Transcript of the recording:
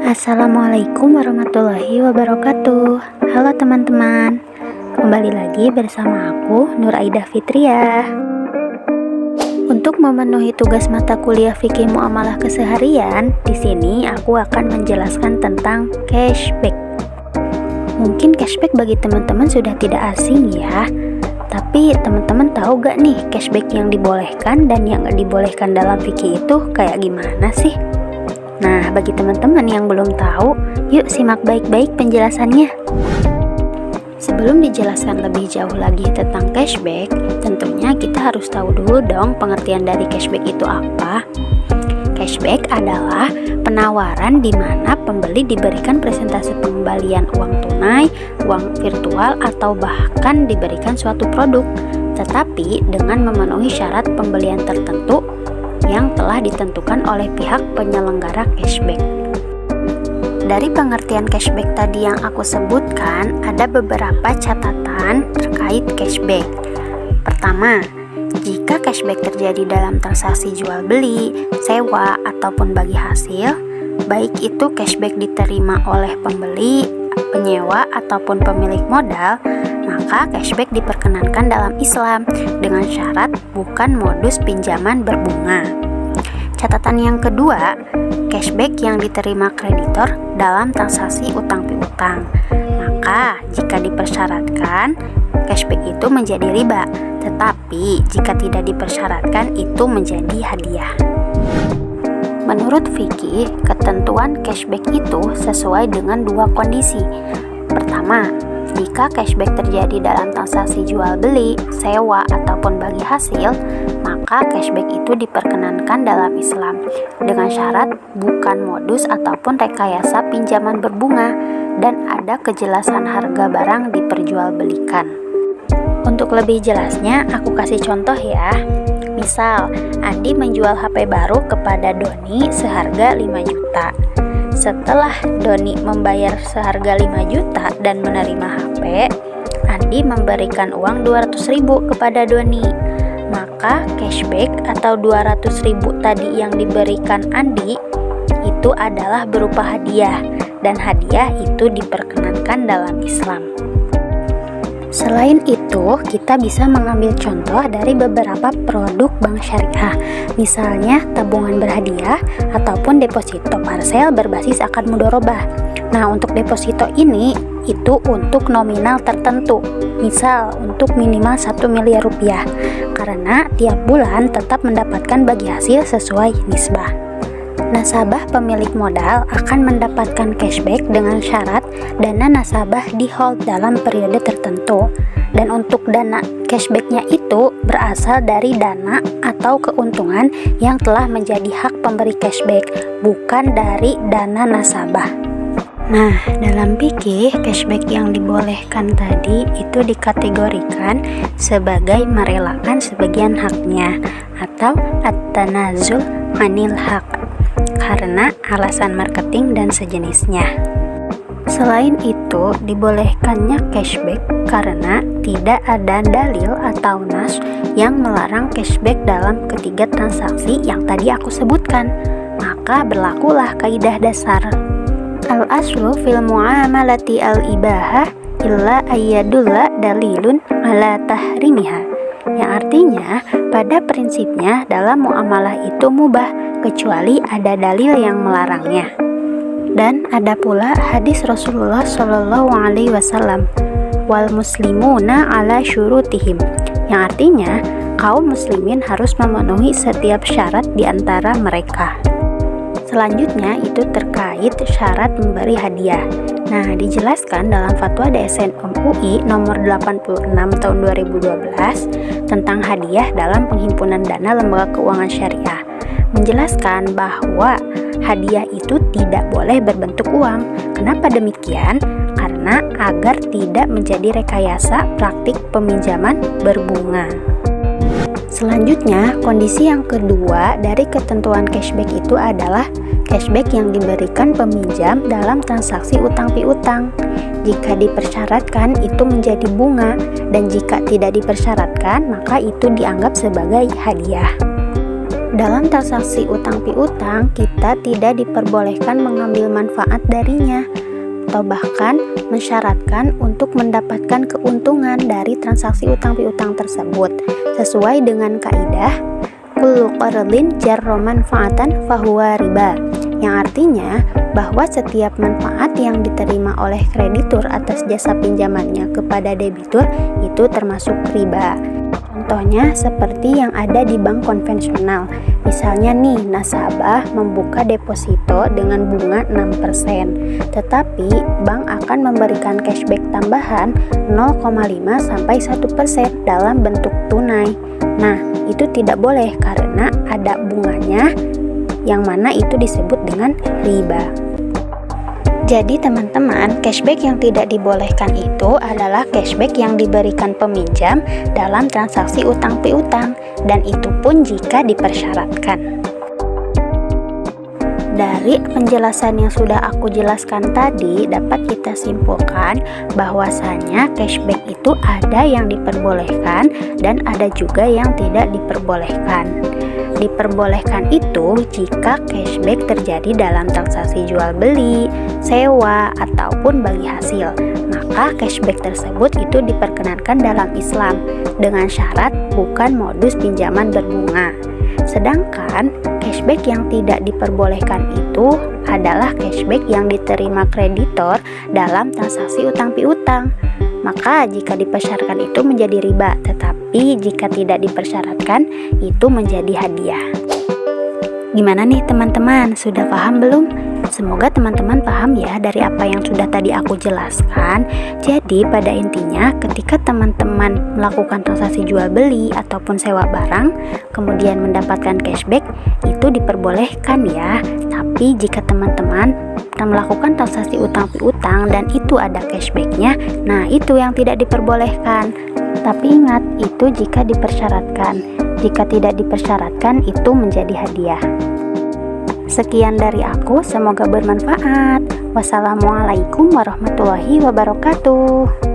Assalamualaikum warahmatullahi wabarakatuh. Halo teman-teman, kembali lagi bersama aku Nur Aidah Fitriah. Untuk memenuhi tugas mata kuliah fikih muamalah keseharian, di sini aku akan menjelaskan tentang cashback. Mungkin cashback bagi teman-teman sudah tidak asing ya. Tapi teman-teman tahu gak nih cashback yang dibolehkan dan yang gak dibolehkan dalam fikih itu kayak gimana sih? Nah, bagi teman-teman yang belum tahu, yuk simak baik-baik penjelasannya. Sebelum dijelaskan lebih jauh lagi tentang cashback, tentunya kita harus tahu dulu dong pengertian dari cashback itu apa. Cashback adalah penawaran di mana pembeli diberikan presentase pengembalian uang tunai, uang virtual, atau bahkan diberikan suatu produk, tetapi dengan memenuhi syarat pembelian tertentu yang telah ditentukan oleh pihak penyelenggara cashback. Dari pengertian cashback tadi yang aku sebutkan, ada beberapa catatan terkait cashback. Pertama, jika cashback terjadi dalam transaksi jual beli, sewa, ataupun bagi hasil, baik itu cashback diterima oleh pembeli, penyewa, ataupun pemilik modal, maka cashback diperkenankan dalam Islam dengan syarat bukan modus pinjaman berbunga. Catatan yang kedua, cashback yang diterima kreditor dalam transaksi utang piutang. Maka jika dipersyaratkan, cashback itu menjadi riba, tetapi jika tidak dipersyaratkan itu menjadi hadiah. Menurut fikih, ketentuan cashback itu sesuai dengan dua kondisi. Pertama, jika cashback terjadi dalam transaksi jual beli, sewa, ataupun bagi hasil, maka cashback itu diperkenankan dalam Islam dengan syarat bukan modus ataupun rekayasa pinjaman berbunga dan ada kejelasan harga barang diperjualbelikan. Untuk lebih jelasnya, aku kasih contoh ya. Misal, Andi menjual HP baru kepada Doni seharga 5 juta. Setelah Doni membayar seharga 5 juta dan menerima HP, Andi memberikan uang 200.000 kepada Doni. Maka cashback atau 200.000 tadi yang diberikan Andi itu adalah berupa hadiah, dan hadiah itu diperkenankan dalam Islam. Selain itu, kita bisa mengambil contoh dari beberapa produk bank syariah, misalnya tabungan berhadiah ataupun deposito parsel berbasis akad mudharabah. Nah, untuk deposito ini itu untuk nominal tertentu, misal untuk minimal 1 miliar rupiah, karena tiap bulan tetap mendapatkan bagi hasil sesuai nisbah. Nasabah pemilik modal akan mendapatkan cashback dengan syarat dana nasabah di hold dalam periode tertentu. Dan untuk dana cashbacknya itu berasal dari dana atau keuntungan yang telah menjadi hak pemberi cashback, bukan dari dana nasabah. Nah, dalam fikih, cashback yang dibolehkan tadi itu dikategorikan sebagai merelakan sebagian haknya atau at-tanazul anil haq karena alasan marketing dan sejenisnya. Selain itu, dibolehkannya cashback karena tidak ada dalil atau nas yang melarang cashback dalam ketiga transaksi yang tadi aku sebutkan. Maka berlakulah kaidah dasar al-aslu fil muamalati al-ibahah illa ayyadulla dalilun ala tahrimiha, yang artinya pada prinsipnya dalam muamalah itu mubah kecuali ada dalil yang melarangnya. Dan ada pula hadis Rasulullah Shallallahu Alaihi Wasallam, wal muslimuna ala syurutihim, yang artinya kaum muslimin harus memenuhi setiap syarat di antara mereka. Selanjutnya itu terkait syarat memberi hadiah. Nah, dijelaskan dalam fatwa DSN MUI nomor 86 tahun 2012 tentang hadiah dalam penghimpunan dana lembaga keuangan syariah, menjelaskan bahwa hadiah itu tidak boleh berbentuk uang. Kenapa demikian? Karena agar tidak menjadi rekayasa praktik peminjaman berbunga. Selanjutnya, kondisi yang kedua dari ketentuan cashback itu adalah cashback yang diberikan peminjam dalam transaksi utang piutang. Jika dipersyaratkan itu menjadi bunga, dan jika tidak dipersyaratkan maka itu dianggap sebagai hadiah. Dalam transaksi utang piutang, kita tidak diperbolehkan mengambil manfaat darinya, atau bahkan mensyaratkan untuk mendapatkan keuntungan dari transaksi utang piutang tersebut, sesuai dengan kaidah kullu qardin jarra manfaatan fahuwa riba, yang artinya bahwa setiap manfaat yang diterima oleh kreditur atas jasa pinjamannya kepada debitur itu termasuk riba. Contohnya seperti yang ada di bank konvensional. Misalnya nih, nasabah membuka deposito dengan bunga 6%, tetapi bank akan memberikan cashback tambahan 0,5 sampai 1% dalam bentuk tunai. Nah, itu tidak boleh karena ada bunganya, yang mana itu disebut dengan riba. Jadi teman-teman, cashback yang tidak dibolehkan itu adalah cashback yang diberikan peminjam dalam transaksi utang piutang, dan itu pun jika dipersyaratkan. Dari penjelasan yang sudah aku jelaskan tadi, dapat kita simpulkan bahwasanya cashback itu ada yang diperbolehkan dan ada juga yang tidak diperbolehkan. Diperbolehkan itu jika cashback terjadi dalam transaksi jual beli, sewa, ataupun bagi hasil. Maka cashback tersebut itu diperkenankan dalam Islam dengan syarat bukan modus pinjaman berbunga. Sedangkan cashback yang tidak diperbolehkan itu adalah cashback yang diterima kreditor dalam transaksi utang piutang. Maka jika dipersyaratkan itu menjadi riba, tetapi jika tidak dipersyaratkan itu menjadi hadiah. Gimana nih teman-teman, sudah paham belum? Semoga teman-teman paham ya dari apa yang sudah tadi aku jelaskan. Jadi pada intinya ketika teman-teman melakukan transaksi jual beli ataupun sewa barang kemudian mendapatkan cashback, itu diperbolehkan ya. Tapi jika teman-teman melakukan transaksi utang piutang dan itu ada cashbacknya, nah itu yang tidak diperbolehkan. Tapi ingat, itu jika dipersyaratkan. Jika tidak dipersyaratkan itu menjadi hadiah. Sekian dari aku, semoga bermanfaat. Wassalamualaikum warahmatullahi wabarakatuh.